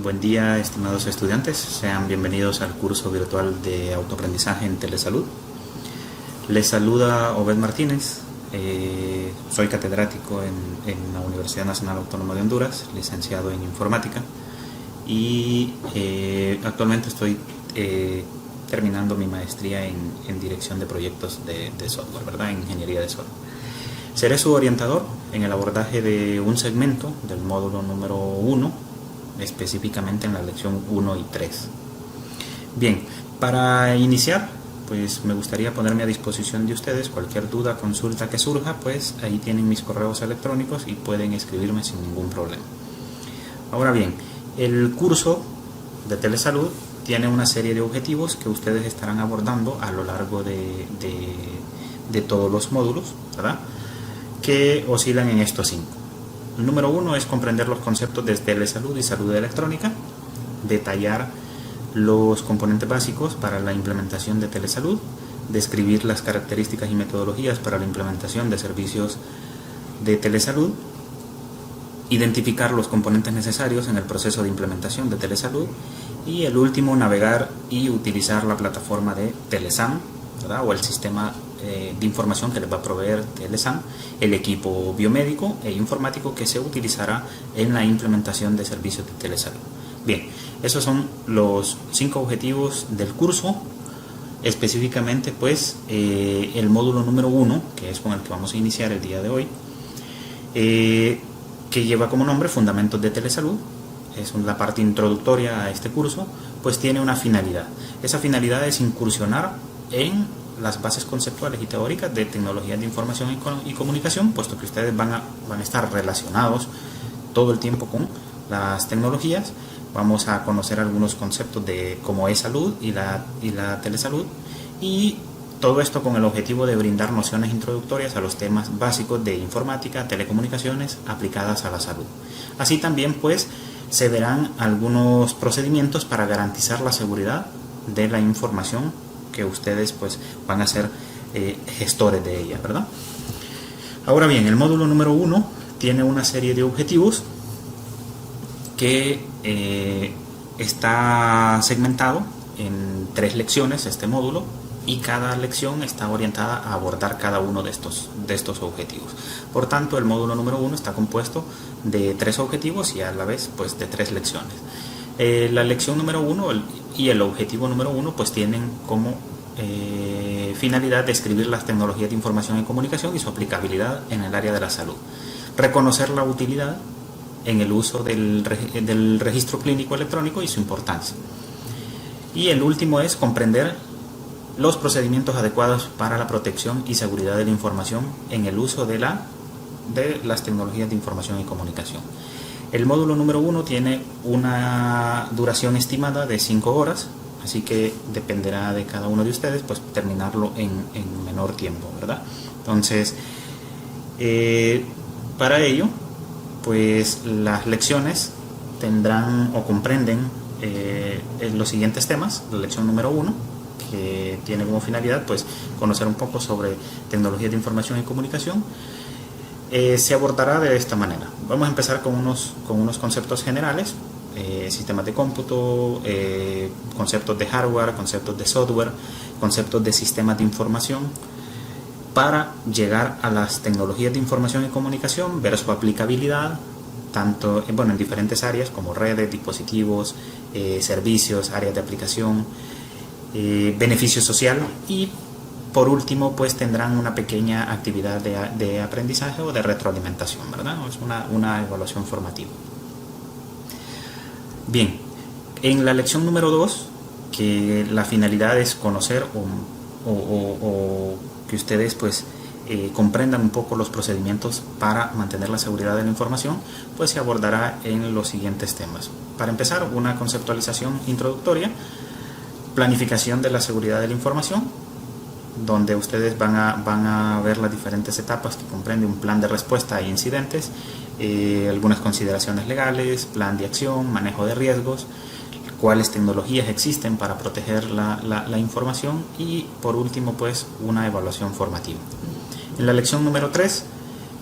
Buen día, estimados estudiantes. Sean bienvenidos al curso virtual de autoaprendizaje en telesalud. Les saluda Obed Martínez. Soy catedrático en la Universidad Nacional Autónoma de Honduras, licenciado en informática, y actualmente estoy terminando mi maestría en dirección de proyectos de software, ¿verdad? En ingeniería de software. Seré su orientador en el abordaje de un segmento del módulo número 1, específicamente en la lección 1 y 3. Bien, para iniciar, pues me gustaría ponerme a disposición de ustedes. Cualquier duda, consulta que surja, pues ahí tienen mis correos electrónicos y pueden escribirme sin ningún problema. Ahora bien, el curso de telesalud tiene una serie de objetivos que ustedes estarán abordando a lo largo de todos los módulos, ¿verdad?, que oscilan en estos 5. El número 1 es comprender los conceptos de telesalud y salud electrónica, detallar los componentes básicos para la implementación de telesalud, describir las características y metodologías para la implementación de servicios de telesalud, identificar los componentes necesarios en el proceso de implementación de telesalud, y el último, navegar y utilizar la plataforma de Telesam, ¿verdad?, o el sistema de información que les va a proveer Telesam, el equipo biomédico e informático que se utilizará en la implementación de servicios de telesalud. Bien, esos son los 5 objetivos del curso. Específicamente, pues, el módulo número 1, que es con el que vamos a iniciar el día de hoy, que lleva como nombre Fundamentos de Telesalud, es la parte introductoria a este curso, pues tiene una finalidad. Esa finalidad es incursionar en las bases conceptuales y teóricas de tecnologías de información y comunicación, puesto que ustedes van a estar relacionados todo el tiempo con las tecnologías. Vamos a conocer algunos conceptos de cómo es salud y la telesalud, y todo esto con el objetivo de brindar nociones introductorias a los temas básicos de informática, telecomunicaciones aplicadas a la salud. Así también, pues, se verán algunos procedimientos para garantizar la seguridad de la información que ustedes, pues, van a ser gestores de ella, ¿verdad? Ahora bien, el módulo número 1 tiene una serie de objetivos que está segmentado en 3 lecciones, este módulo, y cada lección está orientada a abordar cada uno de estos objetivos. Por tanto, el módulo número 1 está compuesto de 3 objetivos y a la vez, pues, de 3 lecciones. La lección número 1 y el objetivo número 1, pues, tienen como finalidad describir las tecnologías de información y comunicación y su aplicabilidad en el área de la salud, reconocer la utilidad en el uso del registro clínico electrónico y su importancia. Y el último es comprender los procedimientos adecuados para la protección y seguridad de la información en el uso de las tecnologías de información y comunicación. El módulo número 1 tiene una duración estimada de 5 horas, así que dependerá de cada uno de ustedes, pues, terminarlo en menor tiempo, ¿verdad? Entonces, para ello, pues, las lecciones tendrán o comprenden los siguientes temas. La lección número 1, que tiene como finalidad, pues, conocer un poco sobre tecnologías de información y comunicación, se abordará de esta manera. Vamos a empezar con unos conceptos generales, sistemas de cómputo, conceptos de hardware, conceptos de software, conceptos de sistemas de información, para llegar a las tecnologías de información y comunicación, ver su aplicabilidad, tanto en diferentes áreas como redes, dispositivos, servicios, áreas de aplicación, beneficio social, y por último, pues, tendrán una pequeña actividad de aprendizaje o de retroalimentación, ¿verdad? Es una evaluación formativa. Bien, en la lección número 2, que la finalidad es conocer o que ustedes, pues, comprendan un poco los procedimientos para mantener la seguridad de la información, pues se abordará en los siguientes temas. Para empezar, una conceptualización introductoria, planificación de la seguridad de la información, donde ustedes van a ver las diferentes etapas que comprende un plan de respuesta a incidentes, algunas consideraciones legales, plan de acción, manejo de riesgos, cuáles tecnologías existen para proteger la información, y por último, pues, una evaluación formativa. En la lección número 3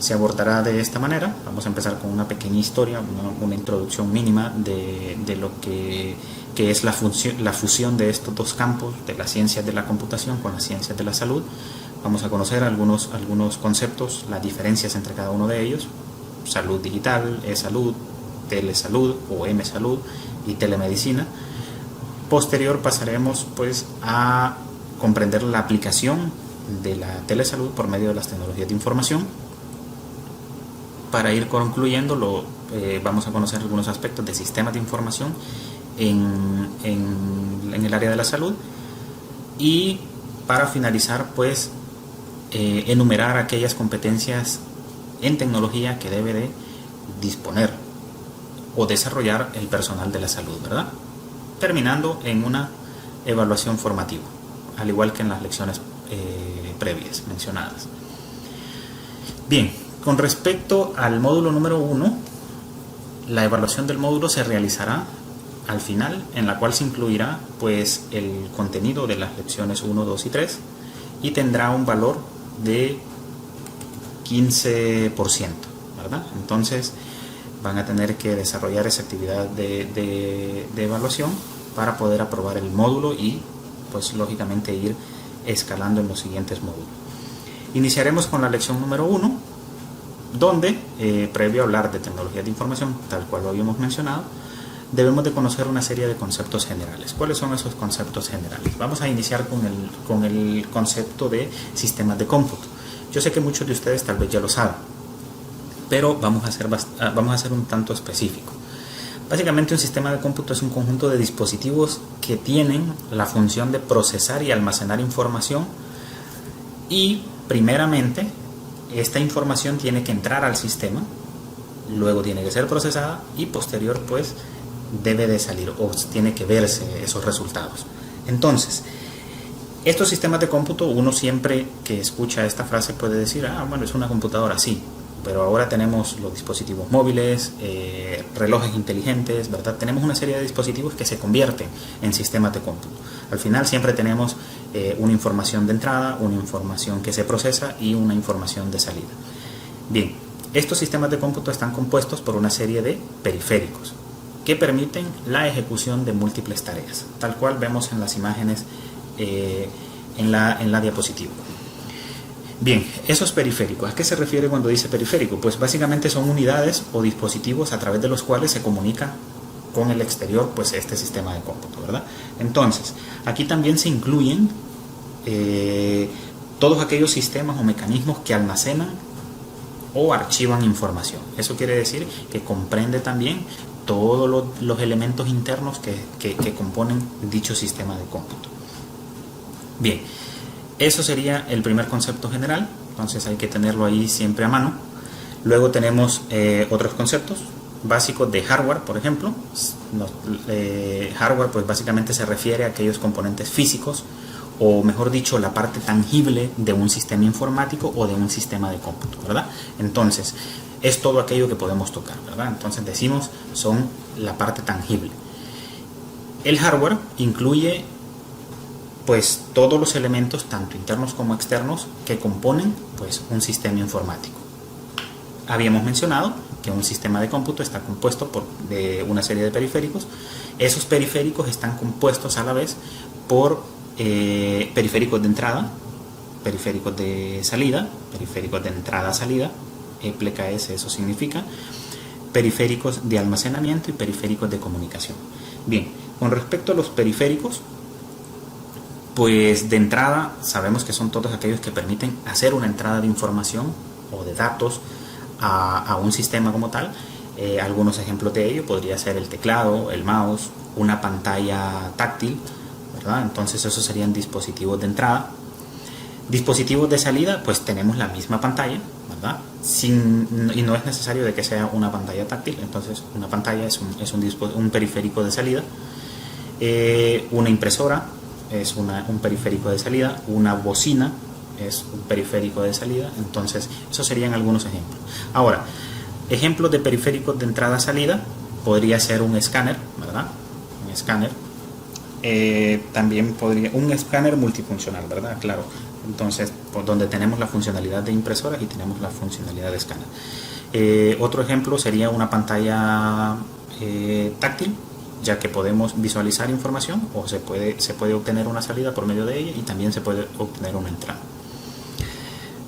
se abordará de esta manera. Vamos a empezar con una pequeña historia, una introducción mínima de lo que es la fusión de estos dos campos, de las ciencias de la computación con las ciencias de la salud. Vamos a conocer algunos conceptos, las diferencias entre cada uno de ellos: salud digital, e-salud, telesalud o m-salud y telemedicina. Posterior pasaremos pues a comprender la aplicación de la telesalud por medio de las tecnologías de información. Para ir concluyendo, vamos a conocer algunos aspectos de sistemas de información en el área de la salud, y para finalizar pues enumerar aquellas competencias en tecnología que debe de disponer o desarrollar el personal de la salud, ¿verdad? Terminando en una evaluación formativa, al igual que en las lecciones previas mencionadas. Bien, con respecto al módulo número 1, la evaluación del módulo se realizará al final, en la cual se incluirá pues el contenido de las lecciones 1, 2 y 3, y tendrá un valor de 15%, ¿verdad? Entonces van a tener que desarrollar esa actividad de evaluación para poder aprobar el módulo y pues lógicamente ir escalando en los siguientes módulos. Iniciaremos con la lección número 1, donde previo a hablar de tecnologías de información, tal cual lo habíamos mencionado, debemos de conocer una serie de conceptos generales. ¿Cuáles son esos conceptos generales? Vamos a iniciar con el concepto de sistemas de cómputo. Yo sé que muchos de ustedes tal vez ya lo saben, pero vamos a ser un tanto específico. Básicamente, un sistema de cómputo es un conjunto de dispositivos que tienen la función de procesar y almacenar información, y primeramente esta información tiene que entrar al sistema, luego tiene que ser procesada y posterior pues debe de salir o tiene que verse esos resultados. Entonces, estos sistemas de cómputo, uno siempre que escucha esta frase puede decir: bueno, es una computadora, sí, pero ahora tenemos los dispositivos móviles, relojes inteligentes, ¿verdad? Tenemos una serie de dispositivos que se convierten en sistemas de cómputo. Al final siempre tenemos una información de entrada, una información que se procesa y una información de salida. Bien, estos sistemas de cómputo están compuestos por una serie de periféricos que permiten la ejecución de múltiples tareas, tal cual vemos en las imágenes en la diapositiva. Bien, esos periféricos, ¿a qué se refiere cuando dice periférico? Pues básicamente son unidades o dispositivos a través de los cuales se comunica con el exterior pues este sistema de cómputo, ¿verdad? Entonces, aquí también se incluyen todos aquellos sistemas o mecanismos que almacenan o archivan información. Eso quiere decir que comprende también todos los elementos internos que componen dicho sistema de cómputo. Bien, eso sería el primer concepto general, entonces hay que tenerlo ahí siempre a mano. Luego tenemos otros conceptos básicos de hardware, por ejemplo. Hardware pues básicamente se refiere a aquellos componentes físicos, o mejor dicho, la parte tangible de un sistema informático o de un sistema de cómputo, ¿verdad? Entonces, es todo aquello que podemos tocar, ¿verdad? Entonces decimos, son la parte tangible. El hardware incluye pues todos los elementos, tanto internos como externos, que componen pues un sistema informático. Habíamos mencionado que un sistema de cómputo está compuesto de una serie de periféricos. Esos periféricos están compuestos a la vez por periféricos de entrada, periféricos de salida, periféricos de entrada-salida, EPLKS, eso significa, periféricos de almacenamiento y periféricos de comunicación. Bien, con respecto a los periféricos, pues de entrada sabemos que son todos aquellos que permiten hacer una entrada de información o de datos a un sistema como tal. Algunos ejemplos de ello podría ser el teclado, el mouse, una pantalla táctil, ¿verdad? Entonces esos serían dispositivos de entrada. Dispositivos de salida, pues tenemos la misma pantalla, ¿verdad? Y no es necesario de que sea una pantalla táctil. Entonces una pantalla es un periférico de salida. Una impresora es un periférico de salida. Una bocina es un periférico de salida. Entonces esos serían algunos ejemplos. Ahora, ejemplos de periféricos de entrada-salida podría ser un escáner, ¿verdad? Un escáner. También podría, un escáner multifuncional, ¿verdad? Claro, Entonces, por donde tenemos la funcionalidad de impresoras y tenemos la funcionalidad de escáner. Otro ejemplo sería una pantalla táctil, ya que podemos visualizar información o se puede obtener una salida por medio de ella y también se puede obtener una entrada.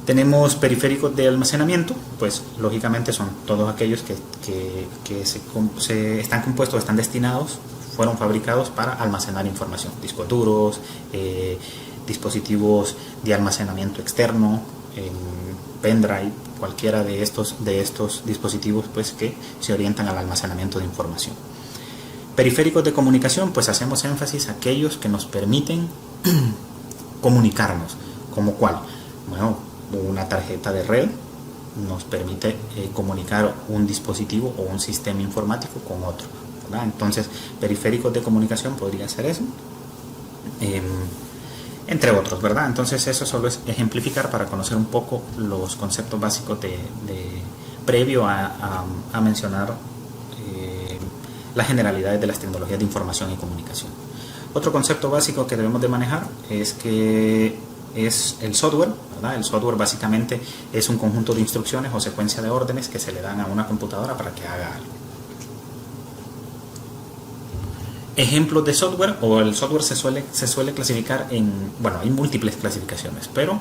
Tenemos periféricos de almacenamiento, pues lógicamente son todos aquellos que están compuestos, están destinados, fueron fabricados para almacenar información, discos duros, dispositivos de almacenamiento externo, pendrive, cualquiera de estos dispositivos pues que se orientan al almacenamiento de información. Periféricos de comunicación, pues hacemos énfasis a aquellos que nos permiten comunicarnos, como cuál, bueno, una tarjeta de red nos permite comunicar un dispositivo o un sistema informático con otro, ¿verdad? Entonces, periféricos de comunicación podría ser eso, entre otros, ¿verdad? Entonces, eso solo es ejemplificar para conocer un poco los conceptos básicos previo a mencionar las generalidades de las tecnologías de información y comunicación. Otro concepto básico que debemos de manejar es el software, ¿verdad? El software básicamente es un conjunto de instrucciones o secuencia de órdenes que se le dan a una computadora para que haga algo. Ejemplos de software, o el software se suele clasificar bueno, hay múltiples clasificaciones, pero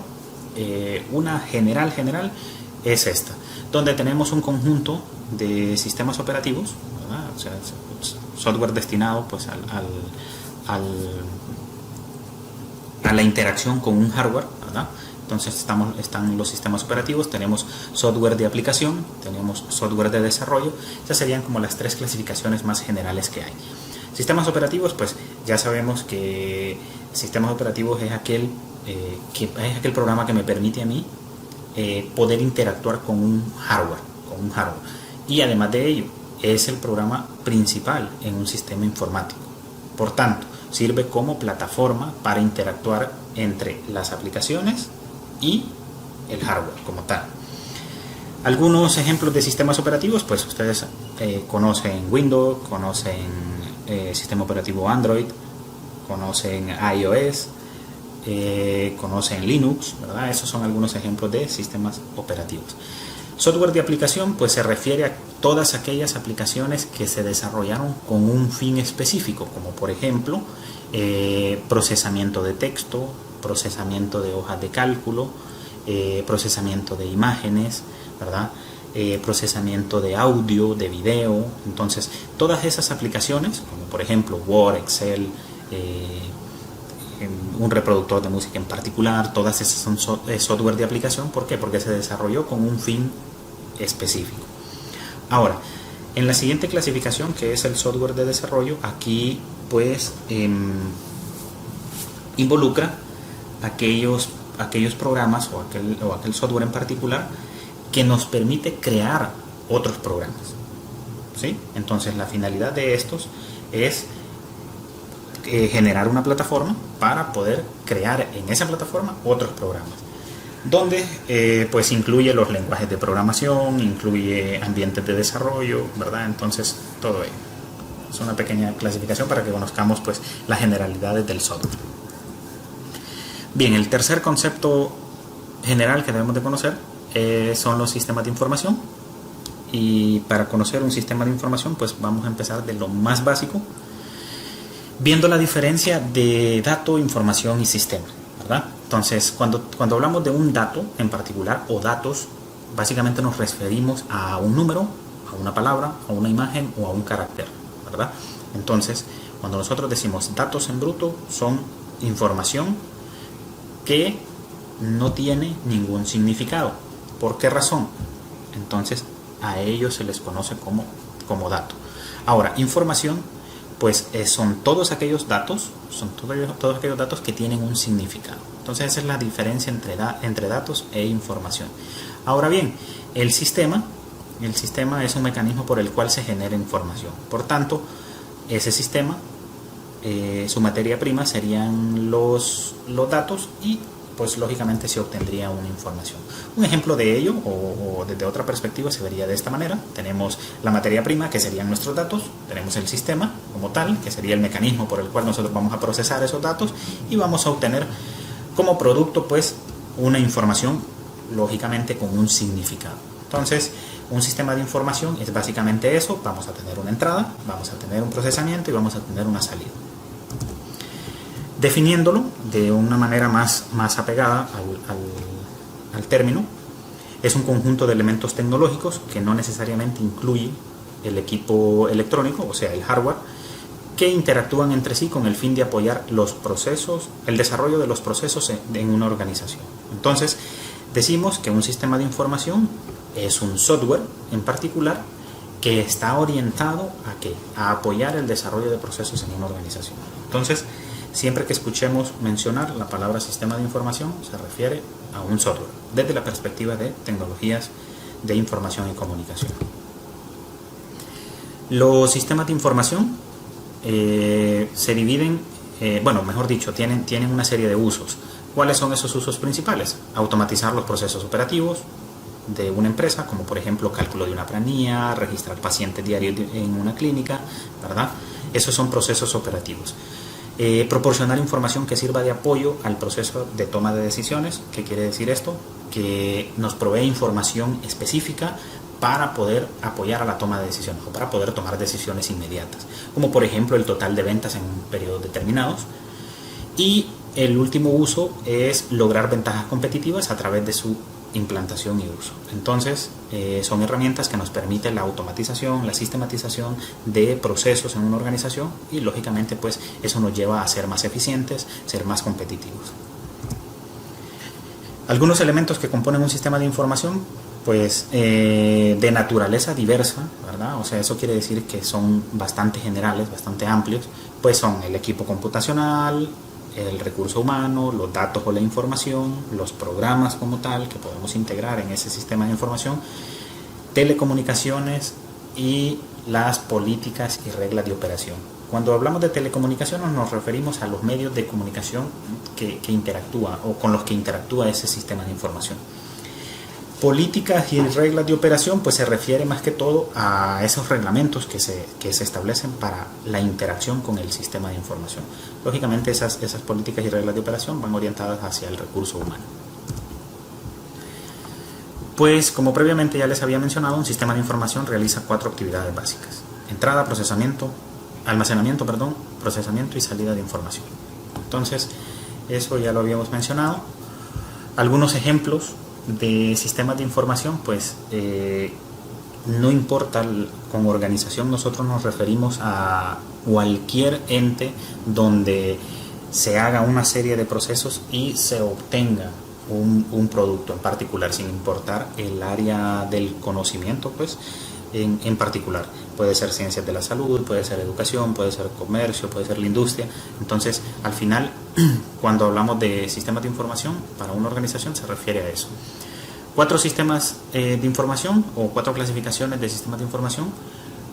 una general es esta, donde tenemos un conjunto de sistemas operativos, ¿verdad? O sea, software destinado pues a la interacción con un hardware, ¿verdad? Entonces están los sistemas operativos, tenemos software de aplicación, tenemos software de desarrollo. Estas serían como las tres clasificaciones más generales que hay. Sistemas operativos, pues ya sabemos que sistemas operativos es aquel programa que me permite a mí poder interactuar con un hardware. Y además de ello, es el programa principal en un sistema informático. Por tanto, sirve como plataforma para interactuar entre las aplicaciones y el hardware como tal. Algunos ejemplos de sistemas operativos, pues ustedes conocen Windows, conocen sistema operativo Android, conocen iOS, conocen Linux, ¿verdad? Esos son algunos ejemplos de sistemas operativos. Software de aplicación, pues se refiere a todas aquellas aplicaciones que se desarrollaron con un fin específico, como por ejemplo procesamiento de texto, procesamiento de hojas de cálculo, procesamiento de imágenes, ¿verdad? Procesamiento de audio, de video. Entonces, todas esas aplicaciones, como por ejemplo Word, Excel, un reproductor de música en particular, todas esas son software de aplicación. ¿Por qué? Porque se desarrolló con un fin específico. Ahora, en la siguiente clasificación, que es el software de desarrollo, aquí pues involucra aquellos programas o aquel software en particular que nos permite crear otros programas, ¿sí? Entonces la finalidad de estos es generar una plataforma para poder crear en esa plataforma otros programas, donde pues incluye los lenguajes de programación, incluye ambientes de desarrollo, ¿verdad? Entonces todo ello es una pequeña clasificación para que conozcamos pues las generalidades del software. Bien, el tercer concepto general que debemos de conocer son los sistemas de información. Y para conocer un sistema de información, pues vamos a empezar de lo más básico, viendo la diferencia de dato, información y sistema, ¿verdad? Entonces, cuando hablamos de un dato en particular o datos, básicamente nos referimos a un número, a una palabra, a una imagen o a un carácter, ¿verdad? Entonces, cuando nosotros decimos datos en bruto, son información que no tiene ningún significado. ¿Por qué razón? Entonces, a ellos se les conoce como dato. Ahora, información, pues son todos aquellos datos, que tienen un significado. Entonces, esa es la diferencia entre datos e información. Ahora bien, el sistema es un mecanismo por el cual se genera información. Por tanto, ese sistema, su materia prima serían los datos y pues lógicamente se obtendría una información. Un ejemplo de ello, o desde otra perspectiva, se vería de esta manera. Tenemos la materia prima, que serían nuestros datos, tenemos el sistema como tal, que sería el mecanismo por el cual nosotros vamos a procesar esos datos y vamos a obtener como producto pues una información, lógicamente con un significado. Entonces, un sistema de información es básicamente eso. Vamos a tener una entrada, vamos a tener un procesamiento y vamos a tener una salida. Definiéndolo de una manera más apegada al término, es un conjunto de elementos tecnológicos que no necesariamente incluye el equipo electrónico, o sea, el hardware, que interactúan entre sí con el fin de apoyar los procesos, el desarrollo de los procesos en una organización. Entonces, decimos que un sistema de información es un software en particular que está orientado ¿a qué? A apoyar el desarrollo de procesos en una organización. Entonces, siempre que escuchemos mencionar la palabra sistema de información, se refiere a un software, desde la perspectiva de tecnologías de información y comunicación. Los sistemas de información se dividen, mejor dicho, tienen una serie de usos. ¿Cuáles son esos usos principales? Automatizar los procesos operativos de una empresa, como por ejemplo cálculo de una planilla, registrar pacientes diarios en una clínica, ¿verdad? Esos son procesos operativos. Proporcionar información que sirva de apoyo al proceso de toma de decisiones. ¿Qué quiere decir esto? Que nos provee información específica para poder apoyar a la toma de decisiones o para poder tomar decisiones inmediatas, como por ejemplo el total de ventas en periodos determinados. Y el último uso es lograr ventajas competitivas a través de su implantación y uso. Entonces, son herramientas que nos permiten la automatización, la sistematización de procesos en una organización y lógicamente pues eso nos lleva a ser más eficientes, ser más competitivos. Algunos elementos que componen un sistema de información, pues de naturaleza diversa, ¿verdad? O sea, eso quiere decir que son bastante generales, bastante amplios, pues son el equipo computacional, el recurso humano, los datos o la información, los programas como tal que podemos integrar en ese sistema de información, telecomunicaciones y las políticas y reglas de operación. Cuando hablamos de telecomunicaciones nos referimos a los medios de comunicación que interactúa o con los que interactúa ese sistema de información. Políticas y reglas de operación pues se refiere más que todo a esos reglamentos que se establecen para la interacción con el sistema de información. Lógicamente esas políticas y reglas de operación van orientadas hacia el recurso humano. Pues como previamente ya les había mencionado, un sistema de información realiza 4 actividades básicas: entrada, almacenamiento, procesamiento y salida de información. Entonces, eso ya lo habíamos mencionado. Algunos ejemplos de sistemas de información, pues no importa con organización, nosotros nos referimos a cualquier ente donde se haga una serie de procesos y se obtenga un producto en particular, sin importar el área del conocimiento, pues en particular. Puede ser ciencias de la salud, puede ser educación, puede ser comercio, puede ser la industria. Entonces, al final, cuando hablamos de sistemas de información para una organización, se refiere a eso. 4 sistemas de información o 4 clasificaciones de sistemas de información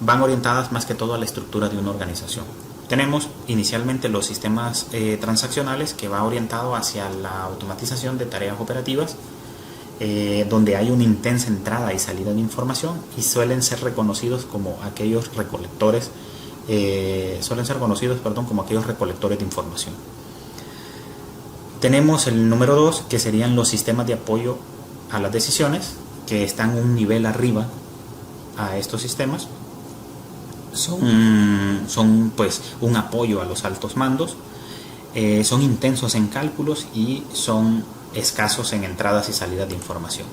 van orientadas más que todo a la estructura de una organización. Tenemos inicialmente los sistemas transaccionales, que va orientado hacia la automatización de tareas operativas, donde hay una intensa entrada y salida de información y suelen ser reconocidos como aquellos recolectores de información. Tenemos el número 2, que serían los sistemas de apoyo a las decisiones, que están un nivel arriba a estos sistemas. Son pues un apoyo a los altos mandos, son intensos en cálculos y son escasos en entradas y salidas de información.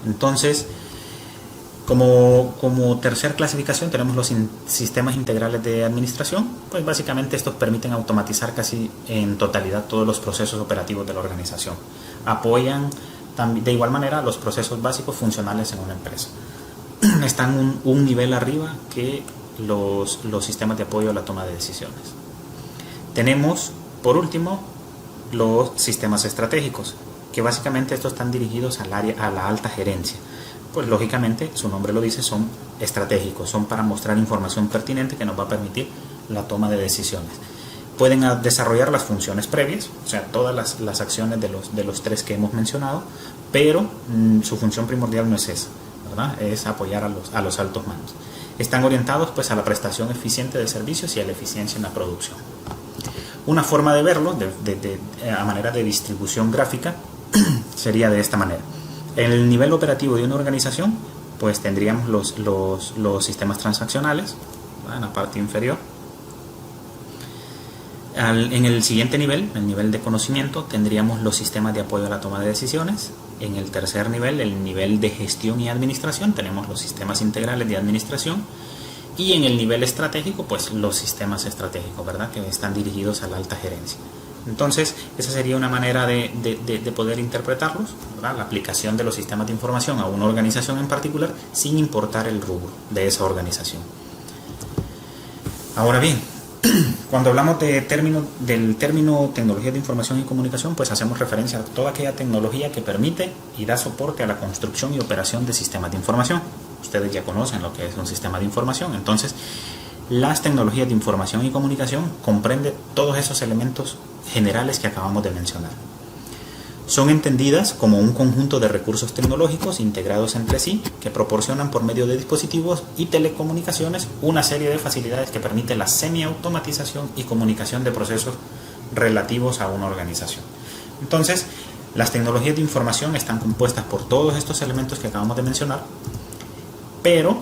Entonces, como tercer clasificación tenemos los sistemas integrales de administración. Pues básicamente estos permiten automatizar casi en totalidad todos los procesos operativos de la organización. Apoyan de igual manera los procesos básicos funcionales en una empresa. Están un nivel arriba que los sistemas de apoyo a la toma de decisiones. Tenemos, por último, los sistemas estratégicos, que básicamente estos están dirigidos a la alta gerencia. Pues lógicamente, su nombre lo dice, son estratégicos, son para mostrar información pertinente que nos va a permitir la toma de decisiones. Pueden desarrollar las funciones previas, o sea, todas las acciones de los 3 que hemos mencionado, pero su función primordial no es esa, ¿verdad? Es apoyar a los altos mandos. Están orientados pues a la prestación eficiente de servicios y a la eficiencia en la producción. Una forma de verlo, a manera de distribución gráfica, sería de esta manera. En el nivel operativo de una organización, pues tendríamos los sistemas transaccionales, ¿verdad?, en la parte inferior. En el siguiente nivel, el nivel de conocimiento, tendríamos los sistemas de apoyo a la toma de decisiones. En el tercer nivel, el nivel de gestión y administración, tenemos los sistemas integrales de administración. Y en el nivel estratégico, pues los sistemas estratégicos, ¿verdad?, que están dirigidos a la alta gerencia. Entonces, esa sería una manera de poder interpretarlos, ¿verdad?, la aplicación de los sistemas de información a una organización en particular, sin importar el rubro de esa organización. Ahora bien, cuando hablamos del término tecnología de información y comunicación, pues hacemos referencia a toda aquella tecnología que permite y da soporte a la construcción y operación de sistemas de información. Ustedes ya conocen lo que es un sistema de información. Entonces, las tecnologías de información y comunicación comprenden todos esos elementos generales que acabamos de mencionar. Son entendidas como un conjunto de recursos tecnológicos integrados entre sí que proporcionan por medio de dispositivos y telecomunicaciones una serie de facilidades que permiten la semiautomatización y comunicación de procesos relativos a una organización. Entonces, las tecnologías de información están compuestas por todos estos elementos que acabamos de mencionar, pero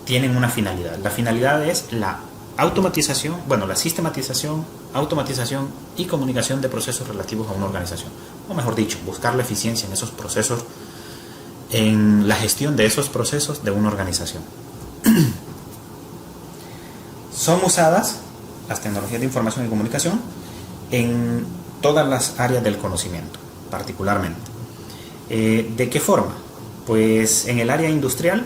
tienen una finalidad. La finalidad es la automatización, la sistematización, automatización y comunicación de procesos relativos a una organización. O mejor dicho, buscar la eficiencia en esos procesos, en la gestión de esos procesos de una organización. Son usadas las tecnologías de información y comunicación en todas las áreas del conocimiento, particularmente. ¿De qué forma? Pues en el área industrial,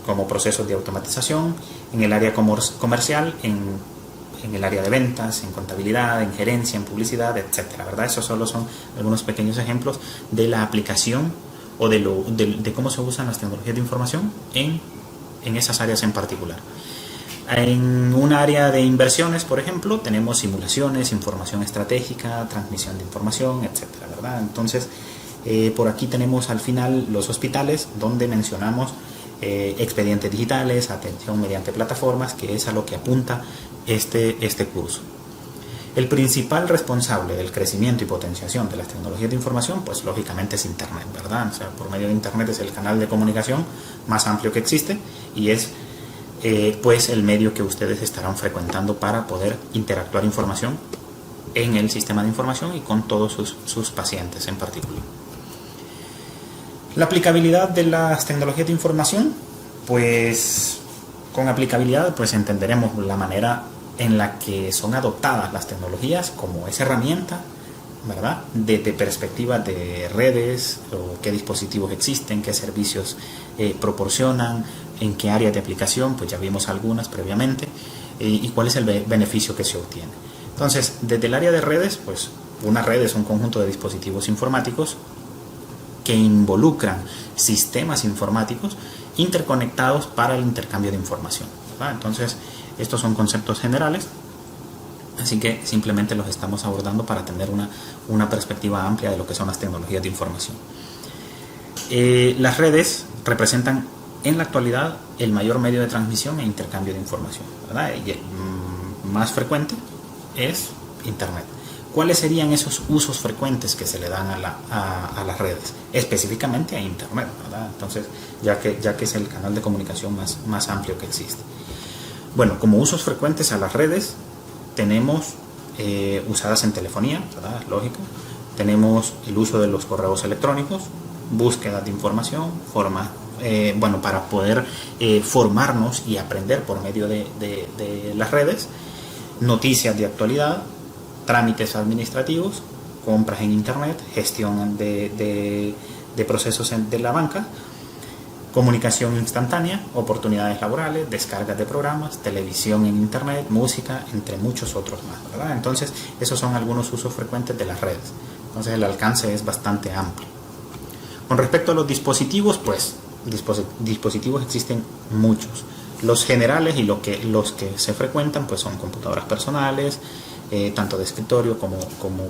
como procesos de automatización, en el área comercial, en el área de ventas, en contabilidad, en gerencia, en publicidad, etcétera, ¿verdad? Esos solo son algunos pequeños ejemplos de la aplicación o de cómo se usan las tecnologías de información en esas áreas en particular. En un área de inversiones, por ejemplo, tenemos simulaciones, información estratégica, transmisión de información, etcétera, ¿verdad? Entonces, por aquí tenemos al final los hospitales, donde mencionamos expedientes digitales, atención mediante plataformas, que es a lo que apunta este curso. El principal responsable del crecimiento y potenciación de las tecnologías de información, pues lógicamente es Internet, ¿verdad? O sea, por medio de Internet es el canal de comunicación más amplio que existe y es pues el medio que ustedes estarán frecuentando para poder interactuar información en el sistema de información y con todos sus pacientes en particular. La aplicabilidad de las tecnologías de información, pues con aplicabilidad pues entenderemos la manera en la que son adoptadas las tecnologías como esa herramienta, ¿verdad?, de perspectiva de redes, o qué dispositivos existen, qué servicios proporcionan, en qué áreas de aplicación, pues ya vimos algunas previamente, y cuál es el beneficio que se obtiene. Entonces, desde el área de redes, pues una red es un conjunto de dispositivos informáticos que involucran sistemas informáticos interconectados para el intercambio de información, ¿verdad? Entonces, estos son conceptos generales, así que simplemente los estamos abordando para tener una perspectiva amplia de lo que son las tecnologías de información. Las redes representan en la actualidad el mayor medio de transmisión e intercambio de información, ¿verdad? Y el más frecuente es Internet. ¿Cuáles serían esos usos frecuentes que se le dan a las redes? Específicamente a Internet, ¿verdad? Entonces, ya que es el canal de comunicación más amplio que existe. Bueno, como usos frecuentes a las redes, tenemos usadas en telefonía, ¿verdad? Lógico. Tenemos el uso de los correos electrónicos, búsqueda de información, para poder formarnos y aprender por medio de las redes, noticias de actualidad, trámites administrativos, compras en Internet, gestión de procesos de la banca, comunicación instantánea, oportunidades laborales, descargas de programas, televisión en Internet, música, entre muchos otros más, ¿verdad? Entonces, esos son algunos usos frecuentes de las redes. Entonces, el alcance es bastante amplio. Con respecto a los dispositivos, pues, dispositivos existen muchos. Los generales y los que se frecuentan, pues, son computadoras personales, tanto de escritorio como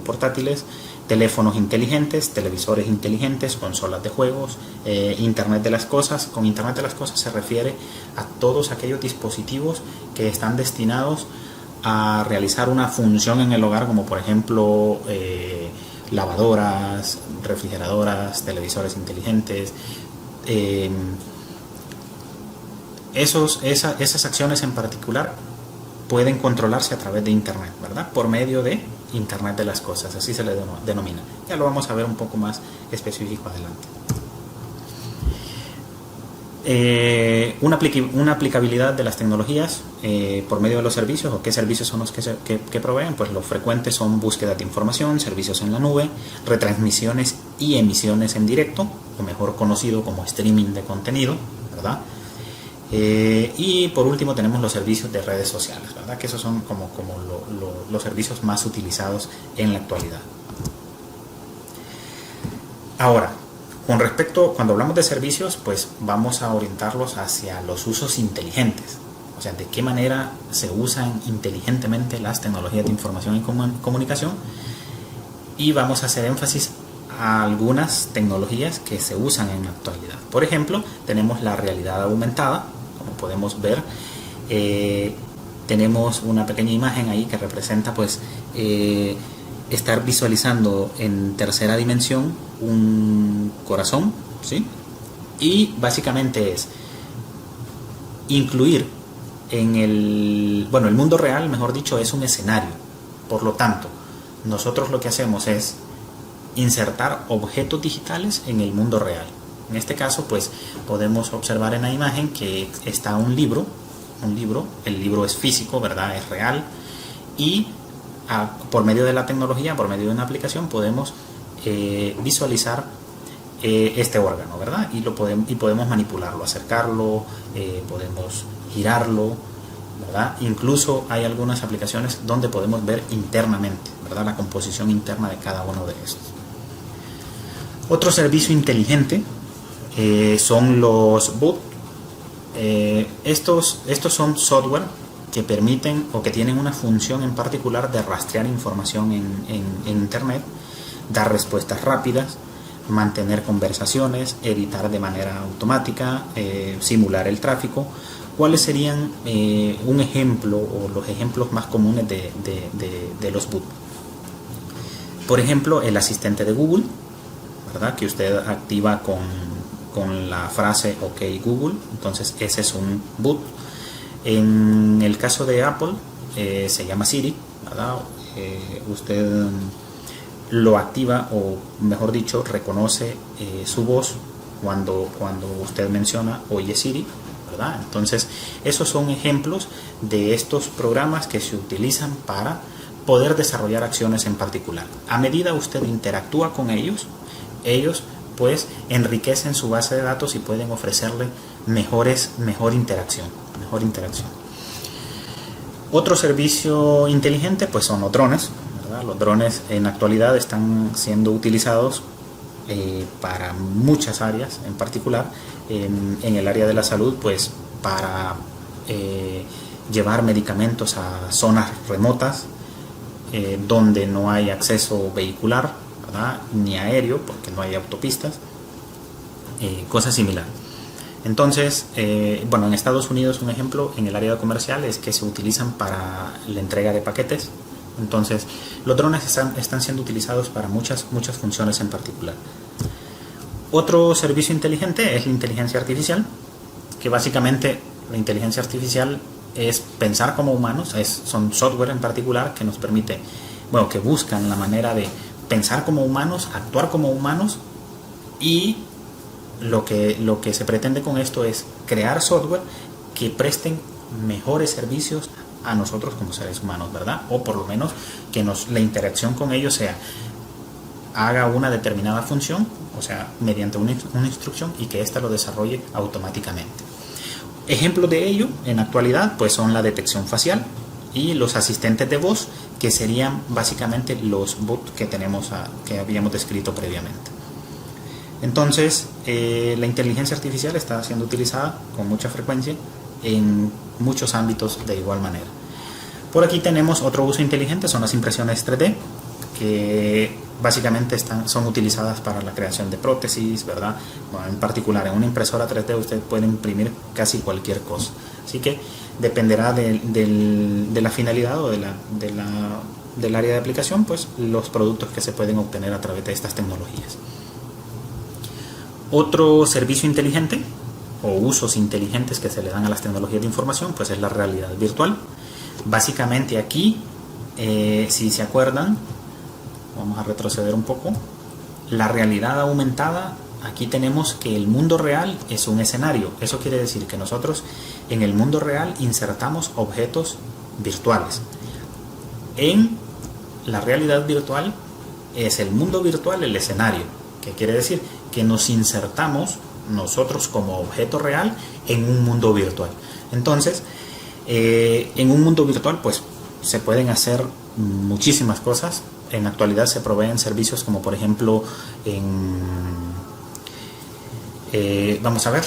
portátiles, teléfonos inteligentes, televisores inteligentes, consolas de juegos, Internet de las cosas. Con Internet de las cosas se refiere a todos aquellos dispositivos que están destinados a realizar una función en el hogar, como por ejemplo lavadoras, refrigeradoras, televisores inteligentes. Esas acciones en particular pueden controlarse a través de Internet, ¿verdad? Por medio de Internet de las cosas, así se le denomina. Ya lo vamos a ver un poco más específico adelante. Una aplicabilidad de las tecnologías por medio de los servicios, o qué servicios son los que proveen. Pues los frecuentes son búsqueda de información, servicios en la nube, retransmisiones y emisiones en directo, o mejor conocido como streaming de contenido, ¿verdad? Y por último tenemos los servicios de redes sociales, ¿verdad? Que esos son como los servicios más utilizados en la actualidad. Ahora, con respecto, cuando hablamos de servicios, pues vamos a orientarlos hacia los usos inteligentes. O sea, de qué manera se usan inteligentemente las tecnologías de información y comunicación. Y vamos a hacer énfasis a algunas tecnologías que se usan en la actualidad. Por ejemplo, tenemos la realidad aumentada. Como podemos ver, tenemos una pequeña imagen ahí que representa pues estar visualizando en tercera dimensión un corazón, ¿sí? Y básicamente es incluir en el mundo real, mejor dicho, es un escenario. Por lo tanto, nosotros lo que hacemos es insertar objetos digitales en el mundo real. En este caso, pues podemos observar en la imagen que está un libro, el libro es físico, ¿verdad? Es real, y por medio de la tecnología, por medio de una aplicación, podemos visualizar este órgano, ¿verdad? Y podemos manipularlo, acercarlo, podemos girarlo, ¿verdad? Incluso hay algunas aplicaciones donde podemos ver internamente, ¿verdad? La composición interna de cada uno de estos. Otro servicio inteligente son los boot. Estos son software que permiten o que tienen una función en particular de rastrear información en Internet, dar respuestas rápidas, mantener conversaciones, editar de manera automática, simular el tráfico. ¿Cuáles serían un ejemplo o los ejemplos más comunes de los boot? Por ejemplo, el asistente de Google, ¿verdad? Que usted activa con la frase OK Google, entonces ese es un boot. En el caso de Apple se llama Siri, ¿verdad? Usted lo activa, o mejor dicho, reconoce su voz cuando usted menciona Oye Siri, ¿verdad? Entonces esos son ejemplos de estos programas que se utilizan para poder desarrollar acciones en particular. A medida usted interactúa con ellos pues enriquecen su base de datos y pueden ofrecerle mejor interacción. Otro servicio inteligente pues son los drones, ¿verdad? Los drones en la actualidad están siendo utilizados para muchas áreas, en particular en el área de la salud, pues para llevar medicamentos a zonas remotas donde no hay acceso vehicular, ¿verdad? Ni aéreo, porque no hay autopistas, cosas similares. Entonces, en Estados Unidos un ejemplo en el área comercial es que se utilizan para la entrega de paquetes. Entonces, los drones están siendo utilizados para muchas funciones en particular. Otro servicio inteligente es la inteligencia artificial, que básicamente la inteligencia artificial es pensar como humanos, son software en particular que nos permite, que buscan la manera de pensar como humanos, actuar como humanos, y lo que se pretende con esto es crear software que presten mejores servicios a nosotros como seres humanos, ¿verdad? O por lo menos que la interacción con ellos haga una determinada función, o sea, mediante una instrucción, y que ésta lo desarrolle automáticamente. Ejemplos de ello en la actualidad pues son la detección facial y los asistentes de voz, que serían básicamente los bots que habíamos descrito previamente. Entonces, la inteligencia artificial está siendo utilizada con mucha frecuencia en muchos ámbitos de igual manera. Por aquí tenemos otro uso inteligente, son las impresiones 3D, que básicamente son utilizadas para la creación de prótesis, ¿verdad? En particular, en una impresora 3D usted puede imprimir casi cualquier cosa. Así que dependerá de la finalidad o de la del área de aplicación, pues los productos que se pueden obtener a través de estas tecnologías. Otro servicio inteligente o usos inteligentes que se le dan a las tecnologías de información, pues es la realidad virtual. Básicamente aquí, si se acuerdan, vamos a retroceder un poco, la realidad aumentada, aquí tenemos que el mundo real es un escenario. Eso quiere decir que nosotros en el mundo real insertamos objetos virtuales. En la realidad virtual es el mundo virtual el escenario, que quiere decir que nos insertamos nosotros como objeto real en un mundo virtual. Entonces, en un mundo virtual pues se pueden hacer muchísimas cosas. En la actualidad se proveen servicios como por ejemplo vamos a ver,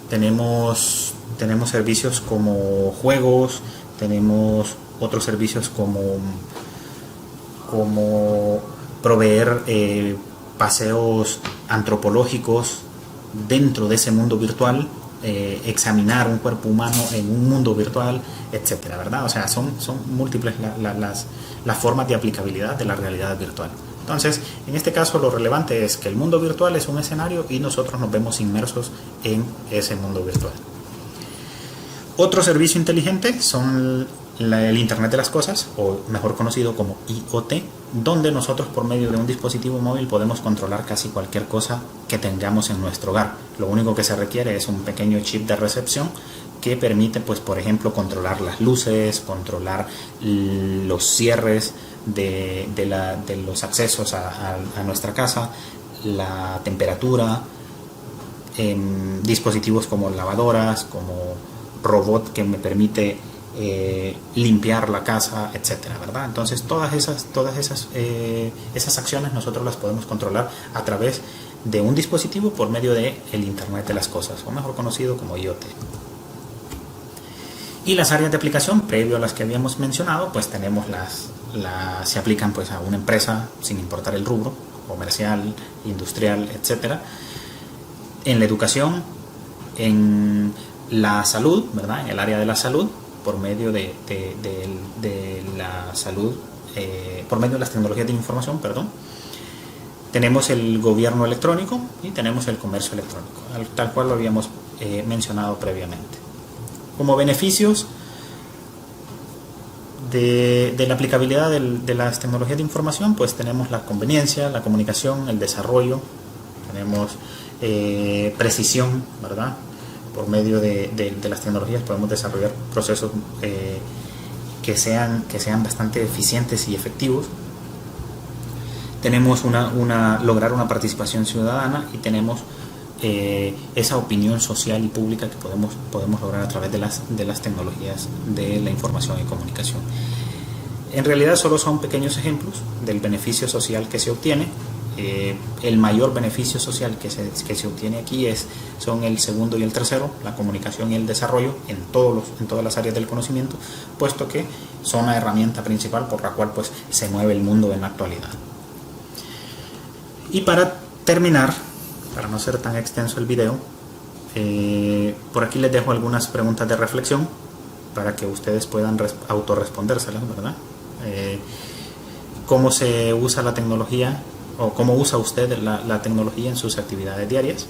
tenemos servicios como juegos, tenemos otros servicios como proveer paseos antropológicos dentro de ese mundo virtual, examinar un cuerpo humano en un mundo virtual, etcétera, ¿verdad? O sea, son múltiples las formas de aplicabilidad de la realidad virtual. Entonces, en este caso lo relevante es que el mundo virtual es un escenario y nosotros nos vemos inmersos en ese mundo virtual. Otro servicio inteligente son el Internet de las Cosas, o mejor conocido como IoT, donde nosotros por medio de un dispositivo móvil podemos controlar casi cualquier cosa que tengamos en nuestro hogar. Lo único que se requiere es un pequeño chip de recepción que permite, pues, por ejemplo, controlar las luces, controlar los cierres de los accesos a nuestra casa, la temperatura, dispositivos como lavadoras, como robot que me permite limpiar la casa, etcétera, ¿verdad? Entonces todas esas acciones nosotros las podemos controlar a través de un dispositivo por medio de el Internet de las Cosas, o mejor conocido como IoT. Y las áreas de aplicación, previo a las que habíamos mencionado, pues tenemos se aplican pues a una empresa sin importar el rubro, comercial, industrial, etcétera. En la educación, en la salud, ¿verdad? En el área de la salud, por medio de la salud, por medio de las tecnologías de información, perdón. Tenemos el gobierno electrónico y tenemos el comercio electrónico, tal cual lo habíamos mencionado previamente. Como beneficios de la aplicabilidad de las tecnologías de información, pues tenemos la conveniencia, la comunicación, el desarrollo, tenemos precisión, ¿verdad? Por medio de las tecnologías podemos desarrollar procesos que sean bastante eficientes y efectivos. Tenemos lograr una participación ciudadana y tenemos esa opinión social y pública que podemos lograr a través de las tecnologías de la información y comunicación. En realidad solo son pequeños ejemplos del beneficio social que se obtiene. El mayor beneficio social que se obtiene aquí son el segundo y el tercero, la comunicación y el desarrollo en todas las áreas del conocimiento, puesto que son la herramienta principal por la cual pues se mueve el mundo en la actualidad. Y para terminar, para no ser tan extenso el video, por aquí les dejo algunas preguntas de reflexión para que ustedes puedan autorrespondérselas, ¿verdad? ¿Cómo se usa la tecnología o cómo usa usted la tecnología en sus actividades diarias?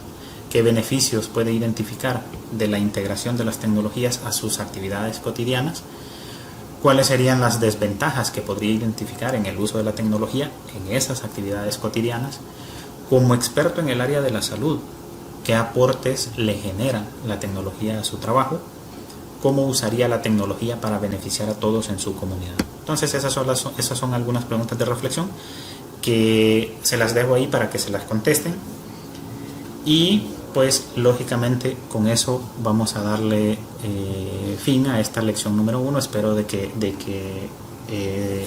¿Qué beneficios puede identificar de la integración de las tecnologías a sus actividades cotidianas? ¿Cuáles serían las desventajas que podría identificar en el uso de la tecnología en esas actividades cotidianas? Como experto en el área de la salud, ¿qué aportes le genera la tecnología a su trabajo? ¿Cómo usaría la tecnología para beneficiar a todos en su comunidad? Entonces esas son algunas preguntas de reflexión que se las dejo ahí para que se las contesten. Y pues lógicamente con eso vamos a darle fin a esta lección número 1. Espero de que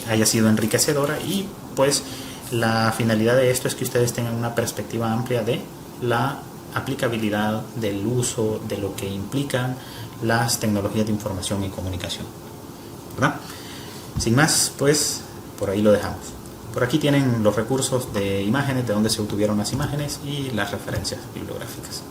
haya sido enriquecedora y pues la finalidad de esto es que ustedes tengan una perspectiva amplia de la aplicabilidad, del uso, de lo que implican las tecnologías de información y comunicación, ¿verdad? Sin más, pues por ahí lo dejamos. Por aquí tienen los recursos de imágenes, de donde se obtuvieron las imágenes y las referencias bibliográficas.